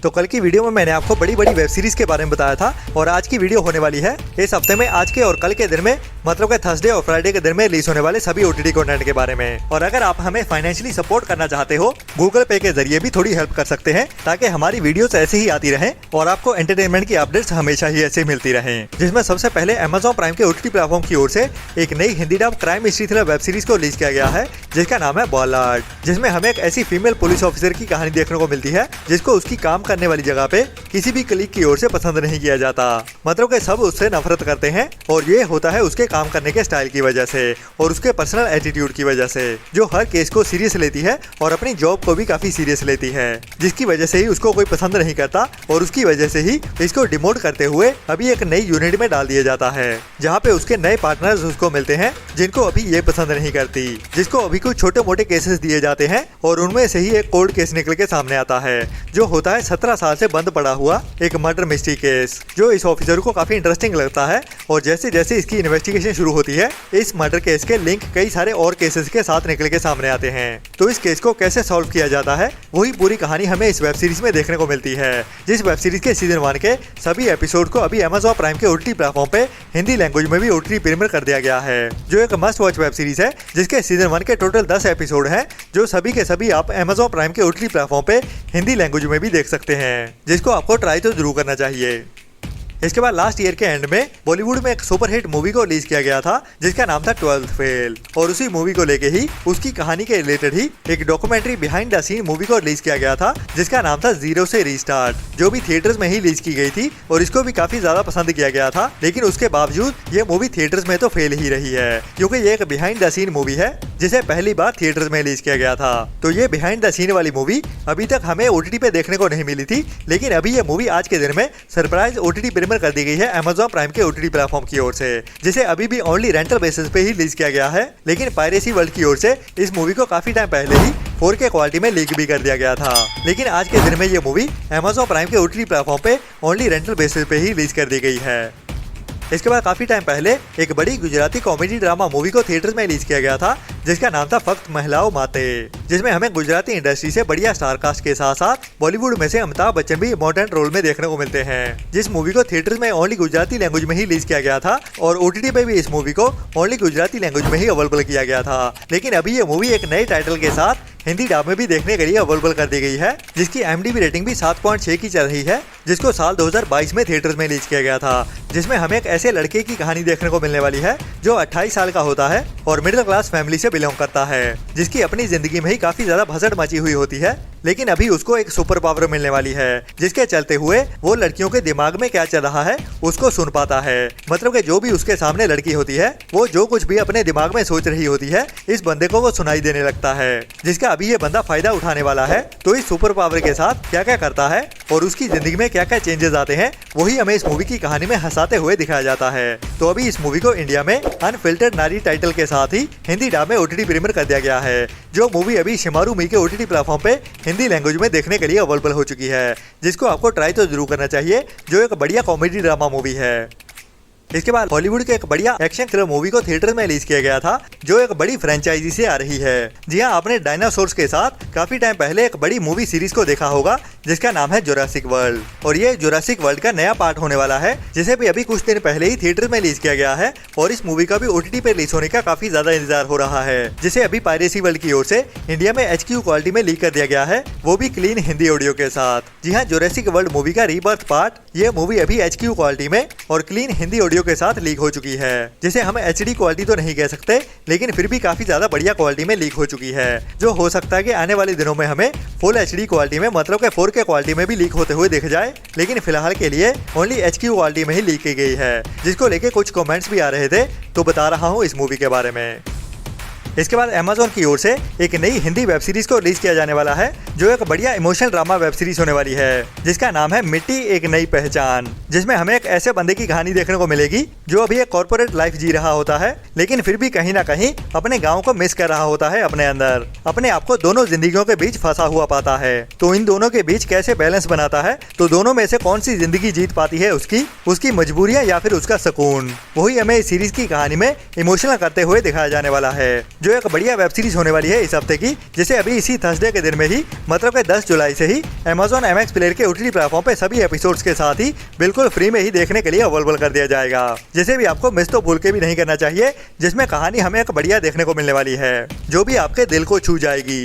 तो कल की वीडियो में मैंने आपको बड़ी बड़ी वेब सीरीज के बारे में बताया था और आज की वीडियो होने वाली है इस हफ्ते में आज के और कल के दिन में, मतलब कि थर्सडे और फ्राइडे के दिन में रिलीज होने वाले सभी ओटीटी कंटेंट के बारे में। और अगर आप हमें फाइनेंशियली सपोर्ट करना चाहते हो, गूगल पे के जरिए भी थोड़ी हेल्प कर सकते हैं ताकि हमारी वीडियोस ऐसे ही आती रहें और आपको एंटरटेनमेंट की अपडेट्स हमेशा ही ऐसे मिलती रहें। जिसमें सबसे पहले अमेजॉन प्राइम के ओटीटी प्लेटफॉर्म की ओर से एक नई Hindi dub crime mystery thriller web series को रिलीज किया गया है जिसका नाम है बॉलार्ड, जिसमें हमें एक ऐसी फीमेल पुलिस ऑफिसर की कहानी देखने को मिलती है जिसको उसकी काम करने वाली जगह पे किसी भी कलीग की ओर से पसंद नहीं किया जाता। मतलब कि सब उससे नफरत करते हैं और ये होता है उसके काम करने के स्टाइल की वजह से और उसके पर्सनल एटीट्यूड की वजह से, जो हर केस को सीरियस लेती है और अपनी जॉब को भी काफी सीरियस लेती है, जिसकी वजह से ही उसको कोई पसंद नहीं करता और उसकी वजह से ही इसको डिमोट करते हुए अभी एक नई यूनिट में डाल दिया जाता है जहाँ पे उसके नए पार्टनर्स उसको मिलते हैं जिनको अभी ये पसंद नहीं करती, जिसको अभी कुछ छोटे मोटे केसेस दिए जाते हैं और उनमें से ही एक कोल्ड केस निकल के सामने आता है जो होता है 17 साल से बंद पड़ा हुआ एक मर्डर मिस्ट्री केस, जो इस ऑफिसर को काफी इंटरेस्टिंग लगता है। और जैसे जैसे इसकी इन्वेस्टिगेशन शुरू होती है, इस मर्डर केस के लिंक कई सारे और केसेस के साथ निकल के सामने आते हैं। तो इस केस को कैसे सॉल्व किया जाता है वही पूरी कहानी हमें इस वेब सीरीज में देखने को मिलती है, जिस वेब सीरीज के सीजन 1 के सभी एपिसोड को अभी अमेजॉन प्राइम के ओटीटी प्लेटफॉर्म पे हिंदी लैंग्वेज में भी ओटीटी प्रीमियर कर दिया गया है, जो एक मस्ट वॉच वेब सीरीज है जिसके सीजन 1 के टोटल 10 एपिसोड हैं, जो सभी के सभी आप अमेजॉन प्राइम के ओटीटी प्लेटफॉर्म पे हिंदी लैंग्वेज में भी देख सकते हैं, जिसको आपको ट्राई तो जरूर करना चाहिए। इसके बाद लास्ट ईयर के एंड में बॉलीवुड में एक सुपरहिट मूवी को रिलीज किया गया था जिसका नाम था 12th फेल, और उसी मूवी को लेके ही उसकी कहानी के रिलेटेड ही एक documentary behind the scene movie को रिलीज किया गया था जिसका नाम था जीरो से रीस्टार्ट, जो भी थिएटर्स में ही रिलीज की गई थी और इसको भी काफी ज्यादा पसंद किया गया था। लेकिन उसके बावजूद ये मूवी थिएटर्स में तो फेल ही रही है क्योंकि ये एक बिहाइंड द सीन मूवी है जिसे पहली बार थिएटर्स में रिलीज किया गया था। तो ये बिहाइंड द सीन वाली मूवी अभी तक हमें ओटीटी पे देखने को नहीं मिली थी, लेकिन अभी ये मूवी आज के दिन में सरप्राइज ओटीटी प्रीमियर कर दी गई है अमेजॉन प्राइम के ओटीटी प्लेटफॉर्म की ओर से, जिसे अभी भी ओनली रेंटल बेसिस पे ही रिलीज किया गया है। लेकिन पायरेसी वर्ल्ड की ओर से इस मूवी को काफी टाइम पहले ही 4K क्वालिटी में लीक भी कर दिया गया था, लेकिन आज के दिन में ये मूवी अमेजॉन प्राइम के ओटीटी प्लेटफॉर्म पे ओनली रेंटल बेसिस पे ही रिलीज कर दी गई है। इसके बाद काफी टाइम पहले एक बड़ी गुजराती कॉमेडी ड्रामा मूवी को थिएटर्स में रिलीज किया गया था जिसका नाम था फक्त महिलाओं माते, जिसमें हमें गुजराती इंडस्ट्री से बढ़िया स्टार कास्ट के साथ साथ बॉलीवुड में से अमिताभ बच्चन भी इम्पोर्टेंट रोल में देखने को मिलते हैं। जिस मूवी को थिएटर्स में ओनली गुजराती लैंग्वेज में ही रिलीज किया गया था और ओटीटी पे भी इस मूवी को ओनली गुजराती लैंग्वेज में ही अवेलेबल किया गया था, लेकिन अभी ये मूवी एक नए टाइटल के साथ हिंदी डब में भी देखने के लिए अवेलेबल कर दी गई है, जिसकी IMDb रेटिंग भी 7.6 की चल रही है, जिसको साल 2022 में थिएटर्स में रिलीज किया गया था, जिसमें हमें एक ऐसे लड़के की कहानी देखने को मिलने वाली है जो 28 साल का होता है और मिडिल क्लास फैमिली से बिलोंग करता है, जिसकी अपनी जिंदगी में ही काफी ज्यादा भसड़ मची हुई होती है, लेकिन अभी उसको एक सुपर पावर मिलने वाली है जिसके चलते हुए वो लड़कियों के दिमाग में क्या चल रहा है उसको सुन पाता है। मतलब कि जो भी उसके सामने लड़की होती है वो जो कुछ भी अपने दिमाग में सोच रही होती है इस बंदे को वो सुनाई देने लगता है, जिसका अभी ये बंदा फायदा उठाने वाला है। तो इस सुपर पावर के साथ क्या क्या करता है और उसकी जिंदगी में क्या क्या चेंजेस आते हैं वही हमें इस मूवी की कहानी में हंसाते हुए दिखाया जाता है। तो अभी इस मूवी को इंडिया में अनफिल्टर्ड नारी टाइटल के साथ ही हिंदी डब में ओटीटी प्रीमियर कर दिया गया है, जो मूवी अभी शिमारू मी के ओटीटी प्लेटफॉर्म पे हिंदी लैंग्वेज में देखने के लिए अवेलेबल हो चुकी है, जिसको आपको ट्राई तो जरूर करना चाहिए, जो एक बढ़िया कॉमेडी ड्रामा मूवी है। इसके बाद हॉलीवुड के एक बढ़िया एक्शन थ्रिलर मूवी को थिएटर में रिलीज किया गया था जो एक बड़ी फ्रेंचाइजी से आ रही है। जी हाँ, आपने डायनासोर्स के साथ काफी टाइम पहले एक बड़ी मूवी सीरीज को देखा होगा जिसका नाम है जुरासिक वर्ल्ड, और ये जुरासिक वर्ल्ड का नया पार्ट होने वाला है जिसे भी अभी कुछ दिन पहले ही थिएटर में रिलीज किया गया है और इस मूवी का भी ओटीटी पे रिलीज होने का काफी ज्यादा इंतजार हो रहा है, जिसे अभी पायरेसी वर्ल्ड की ओर से इंडिया में HQ क्वालिटी में लीक कर दिया गया है, वो भी क्लीन हिंदी ऑडियो के साथ। जी हाँ, जुरासिक वर्ल्ड मूवी का रीबर्थ पार्ट ये मूवी अभी HQ क्वालिटी में और क्लीन हिंदी ऑडियो के साथ लीक हो चुकी है, जिसे हम HD क्वालिटी तो नहीं कह सकते, लेकिन फिर भी काफी ज्यादा बढ़िया क्वालिटी में लीक हो चुकी है, जो हो सकता है कि आने वाले दिनों में हमें फुल HD क्वालिटी में मतलब कि 4K क्वालिटी में भी लीक होते हुए दिख जाए, लेकिन फिलहाल के लिए ओनली HQ क्वालिटी में ही लीक की गई है, जिसको लेके कुछ कमेंट्स भी आ रहे थे, तो बता रहा हूँ इस मूवी के बारे में। इसके बाद अमेजॉन की ओर से एक नई हिंदी वेब सीरीज को रिलीज किया जाने वाला है जो एक बढ़िया इमोशनल ड्रामा वेब सीरीज होने वाली है जिसका नाम है मिट्टी एक नई पहचान, जिसमें हमें एक ऐसे बंदे की कहानी देखने को मिलेगी जो अभी एक कॉर्पोरेट लाइफ जी रहा होता है, लेकिन फिर भी कहीं ना कहीं अपने गाँव को मिस कर रहा होता है, अपने अंदर अपने आप को दोनों जिंदगियों के बीच फंसा हुआ पाता है। तो इन दोनों के बीच कैसे बैलेंस बनाता है, तो दोनों में से कौन सी जिंदगी जीत पाती है, उसकी मजबूरियां या फिर उसका सुकून, वही हमें इस सीरीज की कहानी में इमोशनल करते हुए दिखाया जाने वाला है। जो एक बढ़िया वेब सीरीज होने वाली है इस हफ्ते की, जिसे अभी इसी थर्सडे के दिन में ही मतलब के 10 जुलाई से ही Amazon MX प्लेयर के OTT प्लेटफॉर्म पे सभी एपिसोड्स के साथ ही बिल्कुल फ्री में ही देखने के लिए अवेलेबल कर दिया जाएगा, जिसे भी आपको मिस तो भूल के भी नहीं करना चाहिए, जिसमें कहानी हमें एक बढ़िया देखने को मिलने वाली है जो भी आपके दिल को छू जाएगी।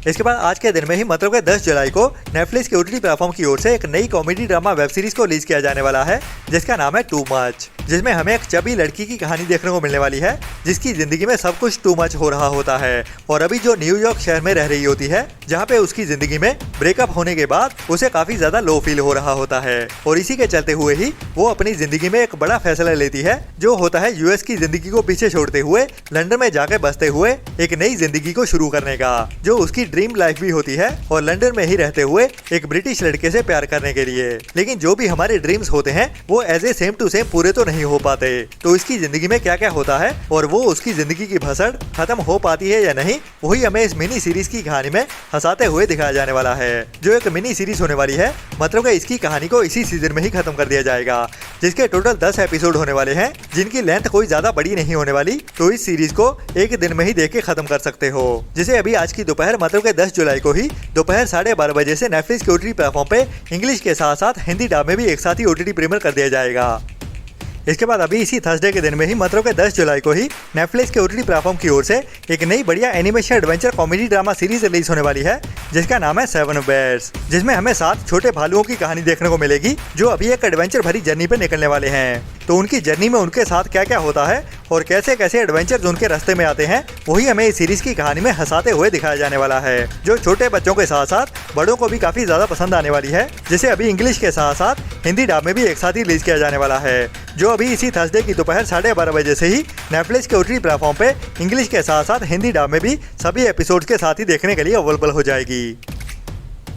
इसके बाद आज के दिन में ही मतलब के 10 जुलाई को नेटफ्लिक्स के OTT प्लेटफॉर्म की ओर से एक नई कॉमेडी ड्रामा वेब सीरीज को रिलीज किया जाने वाला है, जिसका नाम है टू मच, जिसमें हमें एक चबी लड़की की कहानी देखने को मिलने वाली है, जिसकी जिंदगी में सब कुछ टू मच हो रहा होता है और अभी जो न्यूयॉर्क शहर में रह रही होती है, जहाँ पे उसकी जिंदगी में ब्रेकअप होने के बाद उसे काफी ज्यादा लो फील हो रहा होता है और इसी के चलते हुए ही वो अपनी जिंदगी में एक बड़ा फैसला लेती है, जो होता है यूएस की जिंदगी को पीछे छोड़ते हुए लंदन में जाके बसते हुए एक नई जिंदगी को शुरू करने का, जो उसकी ड्रीम लाइफ भी होती है और लंदन में ही रहते हुए एक ब्रिटिश लड़के से प्यार करने के लिए। लेकिन जो भी हमारे ड्रीम्स होते हैं वो as a same to same पूरे तो नहीं हो पाते, तो इसकी जिंदगी में क्या क्या होता है और वो उसकी जिंदगी की भसड़ खत्म हो पाती है या नहीं, वही हमें इस मिनी सीरीज की कहानी में हंसाते हुए दिखाया जाने वाला है, जो एक मिनी सीरीज होने वाली है। मतलब कि इसकी कहानी को इसी सीजन में ही खत्म कर दिया जाएगा, जिसके टोटल 10 एपिसोड होने वाले हैं, जिनकी लेंथ कोई ज्यादा बड़ी नहीं होने वाली, तो इस सीरीज को एक दिन में ही देख के खत्म कर सकते हो, जिसे अभी आज की दोपहर मतलब के 10 जुलाई को ही दोपहर 12:30 बजे से नेटफ्लिक्स के OTT प्लेटफॉर्म पे इंग्लिश के साथ साथ हिंदी डब में भी एक साथ ही OTT प्रीमियर कर दिया जाएगा। इसके बाद अभी इसी थर्सडे के दिन में ही मतलब के 10 जुलाई को ही नेटफ्लिक्स के OTT प्लेटफॉर्म की ओर से एक नई बढ़िया animation adventure comedy drama series release होने वाली है, जिसका नाम है 7 बेयर्स, जिसमें हमें 7 छोटे भालुओं की कहानी देखने को मिलेगी, जो अभी एक एडवेंचर भरी जर्नी पे निकलने वाले हैं। तो उनकी जर्नी में उनके साथ क्या क्या होता है और कैसे कैसे एडवेंचर्स उनके रास्ते में आते हैं, वही हमें इस सीरीज की कहानी में हंसाते हुए दिखाया जाने वाला है, जो छोटे बच्चों के साथ साथ बड़ों को भी काफी ज्यादा पसंद आने वाली है, जिसे अभी इंग्लिश के साथ साथ हिंदी डब में भी एक साथ ही रिलीज किया जाने वाला है, जो अभी इसी थर्सडे की दोपहर 12:30 बजे से ही नेटफ्लिक्स के OTT प्लेटफॉर्म पे इंग्लिश के साथ साथ हिंदी डब में भी सभी एपिसोड्स के साथ ही देखने के लिए अवेलेबल हो जाएगी।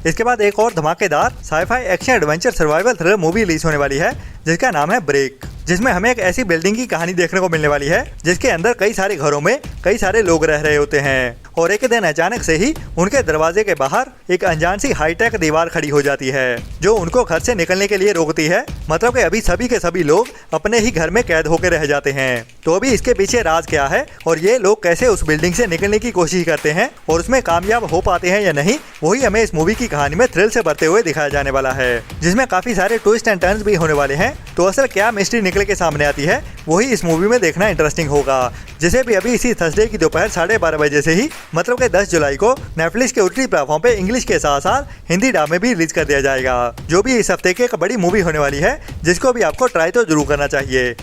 इसके बाद एक और धमाकेदार scifi action adventure survival thriller movie release होने वाली है, जिसका नाम है ब्रेक, जिसमें हमें एक ऐसी बिल्डिंग की कहानी देखने को मिलने वाली है, जिसके अंदर कई सारे घरों में कई सारे लोग रह रहे होते हैं और एक दिन अचानक से ही उनके दरवाजे के बाहर एक अनजान सी हाईटेक दीवार खड़ी हो जाती है, जो उनको घर से निकलने के लिए रोकती है। मतलब कि अभी सभी के सभी लोग अपने ही घर में कैद होकर रह जाते हैं। तो अभी इसके पीछे राज क्या है और ये लोग कैसे उस बिल्डिंग से निकलने की कोशिश करते हैं और उसमें कामयाब हो पाते हैं या नहीं, वही हमें इस मूवी की कहानी में थ्रिल से भरते हुए दिखाया जाने वाला है, जिसमें काफी सारे ट्विस्ट एंड टर्न्स भी होने वाले हैं। तो असल क्या मिस्ट्री निकल के सामने आती है, वही इस मूवी में देखना इंटरेस्टिंग होगा, जिसे भी अभी इसी थर्सडे की दोपहर 12:30 बजे से ही मतलब के 10 जुलाई को नेटफ्लिक्स के OTT प्लेटफॉर्म पे इंग्लिश के साथ साथ हिंदी डब में भी रिलीज कर दिया जाएगा, जो भी इस हफ्ते की एक बड़ी मूवी होने वाली है, जिसको भी आपको ट्राई तो जरूर करना चाहिए।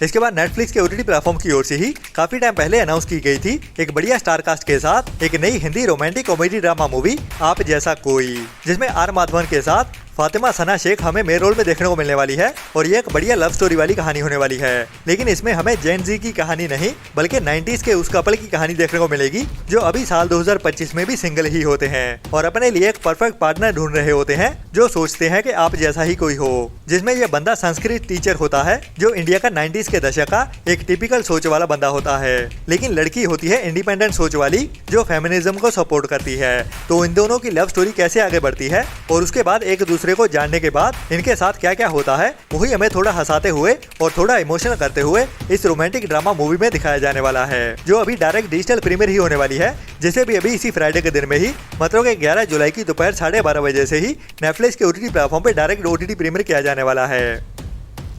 इसके बाद नेटफ्लिक्स के OTT प्लेटफॉर्म की ओर से ही काफी टाइम पहले अनाउंस की गई थी एक बढ़िया स्टार कास्ट के साथ एक नई Hindi romantic comedy drama movie आप जैसा कोई, जिसमें आर माधवन के साथ फातिमा सना शेख हमें मेन रोल में देखने को मिलने वाली है और ये एक बढ़िया लव स्टोरी वाली कहानी होने वाली है। लेकिन इसमें हमें जेन जी की कहानी नहीं बल्कि 90s के उस कपल की कहानी देखने को मिलेगी, जो अभी साल 2025 में भी सिंगल ही होते हैं और अपने लिए एक परफेक्ट पार्टनर ढूंढ रहे होते हैं, जो सोचते हैं कि आप जैसा ही कोई हो। जिसमें यह बंदा संस्कृत टीचर होता है, जो इंडिया का 90s के दशक का एक टिपिकल सोच वाला बंदा होता है, लेकिन लड़की होती है इंडिपेंडेंट सोच वाली, जो फेमिनिज्म को सपोर्ट करती है। तो इन दोनों की लव स्टोरी कैसे आगे बढ़ती है और उसके बाद एक दूसरे को जानने के बाद इनके साथ क्या क्या होता है, वही हमें थोड़ा हंसाते हुए और थोड़ा इमोशनल करते हुए इस रोमांटिक ड्रामा मूवी में दिखाया जाने वाला है, जो अभी डायरेक्ट डिजिटल प्रीमियर ही होने वाली है, जिसे भी अभी इसी फ्राइडे के दिन में ही मतलब के 11 जुलाई की दोपहर 12:30 बजे से ही नेटफ्लिक्स के OTT प्लेटफॉर्म पे डायरेक्ट OTT प्रीमियर किया जाने वाला है।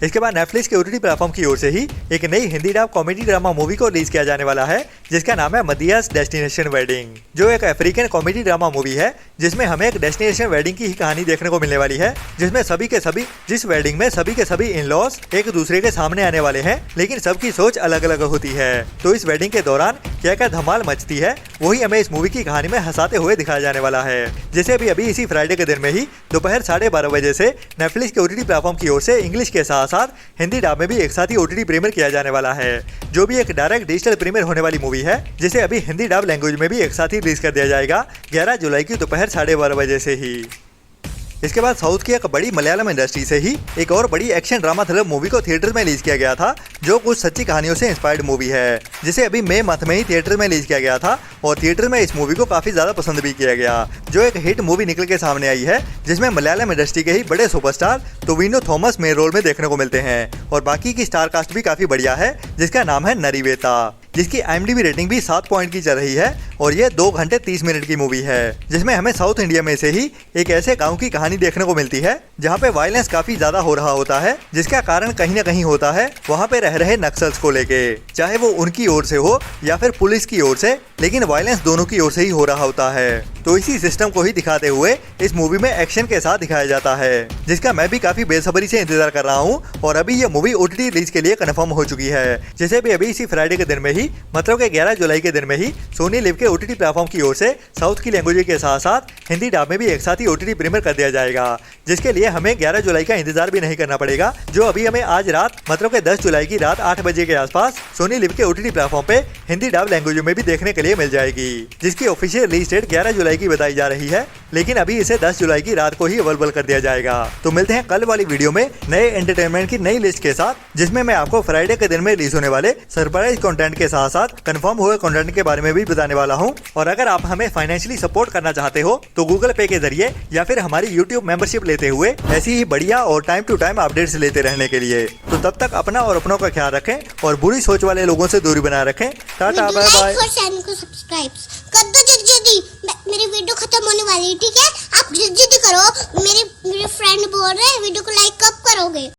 इसके बाद नेटफ्लिक्स के OTT प्लेटफॉर्म की ओर से ही एक नई Hindi dub comedy drama movie को रिलीज किया जाने वाला है, जिसका नाम है मदियास डेस्टिनेशन वेडिंग, जो एक अफ्रीकन कॉमेडी ड्रामा मूवी है, जिसमें हमें एक डेस्टिनेशन वेडिंग की ही कहानी देखने को मिलने वाली है, जिसमें सभी के सभी जिस वेडिंग में सभी के सभी इन लॉज एक दूसरे के सामने आने वाले हैं, लेकिन सबकी सोच अलग अलग होती है। तो इस वेडिंग के दौरान क्या क्या धमाल मचती है, वही हमें इस मूवी की कहानी में हंसाते हुए दिखाया जाने वाला है, जिसे भी अभी इसी फ्राइडे के दिन में ही दोपहर 12:30 बजे से नेटफ्लिक्स के OTT प्लेटफॉर्म की ओर से इंग्लिश के साथ साथ हिंदी डब में भी एक साथ ही OTT प्रीमियर किया जाने वाला है, जो भी एक डायरेक्ट डिजिटल प्रीमियर होने वाली मूवी है, जिसे अभी हिंदी डब लैंग्वेज में भी एक साथ ही रिलीज कर दिया जाएगा 11 जुलाई की दोपहर 12:30 बजे से ही। इसके बाद साउथ की एक बड़ी मलयालम इंडस्ट्री से ही एक और बड़ी एक्शन ड्रामा थ्रिलर मूवी को थिएटर में रिलीज किया गया था, जो कुछ सच्ची कहानियों से इंस्पायर्ड मूवी है, जिसे अभी मई मंथ में ही थिएटर में रिलीज किया गया था और थिएटर में इस मूवी को काफी ज्यादा पसंद भी किया गया, जो एक हिट मूवी निकल के सामने आई है, जिसमें मलयालम इंडस्ट्री के ही बड़े superstar Tovino Thomas main role में देखने को मिलते हैं और बाकी की स्टार कास्ट भी काफी बढ़िया है, जिसका नाम है नरीवेता। जिसकी IMDb रेटिंग भी 7 पॉइंट की चल रही है और ये 2 घंटे 30 मिनट की मूवी है, जिसमें हमें साउथ इंडिया में से ही एक ऐसे गांव की कहानी देखने को मिलती है जहां पे वायलेंस काफी ज्यादा हो रहा होता है, जिसका कारण कहीं न कहीं होता है वहां पे रह रहे नक्सल्स को लेके, चाहे वो उनकी ओर से हो या फिर पुलिस की ओर से, लेकिन वायलेंस दोनों की ओर से ही हो रहा होता है। तो इसी सिस्टम को ही दिखाते हुए इस मूवी में एक्शन के साथ दिखाया जाता है, जिसका मैं भी काफी बेसब्री से इंतजार कर रहा हूँ। और अभी ये मूवी OTT रिलीज के लिए कंफर्म हो चुकी है, जिसे भी अभी इसी फ्राइडे के दिन में ही, मतलब के 11 जुलाई के दिन में ही सोनी लिव के OTT प्लेटफॉर्म की ओर से साउथ की लैंग्वेज के साथ साथ हिंदी डब में भी एक साथ ही OTT प्रीमियर कर दिया जाएगा, जिसके लिए हमें 11 जुलाई का इंतजार भी नहीं करना पड़ेगा, जो अभी हमें आज रात मतलब के 10 जुलाई की रात 8 बजे के आसपास सोनी लिव के OTT प्लेटफॉर्म पे हिंदी डब लैंग्वेज में भी देखने के लिए मिल जाएगी, जिसकी ऑफिशियल रिलीज डेट 11 जुलाई की बताई जा रही है, लेकिन अभी इसे 10 जुलाई की रात को ही अवेलेबल कर दिया जाएगा। तो मिलते हैं कल वाली वीडियो में नए एंटरटेनमेंट की नई लिस्ट के साथ, जिसमें मैं आपको फ्राइडे के दिन में रिलीज होने वाले सरप्राइज कंटेंट के साथ साथ कंफर्म हुए कंटेंट के बारे में भी बताने वाला हूं। और अगर आप हमें फाइनेंशियली सपोर्ट करना चाहते हो तो गूगल पे के जरिए या फिर हमारी यूट्यूब मेंबरशिप लेते हुए ऐसी ही बढ़िया और टाइम टू टाइम अपडेट्स लेते रहने के लिए। तो तब तक अपना और अपनों का ख्याल रखें और बुरी सोच वाले लोगों से दूरी बनाए रखें। Tata bye bye. चैनल को सब्सक्राइब कर दो जल्दी, मेरी वीडियो खत्म होने वाली है, ठीक है? आप जल्दी करो, मेरे फ्रेंड बोल रहे हैं वीडियो को लाइक कब करोगे?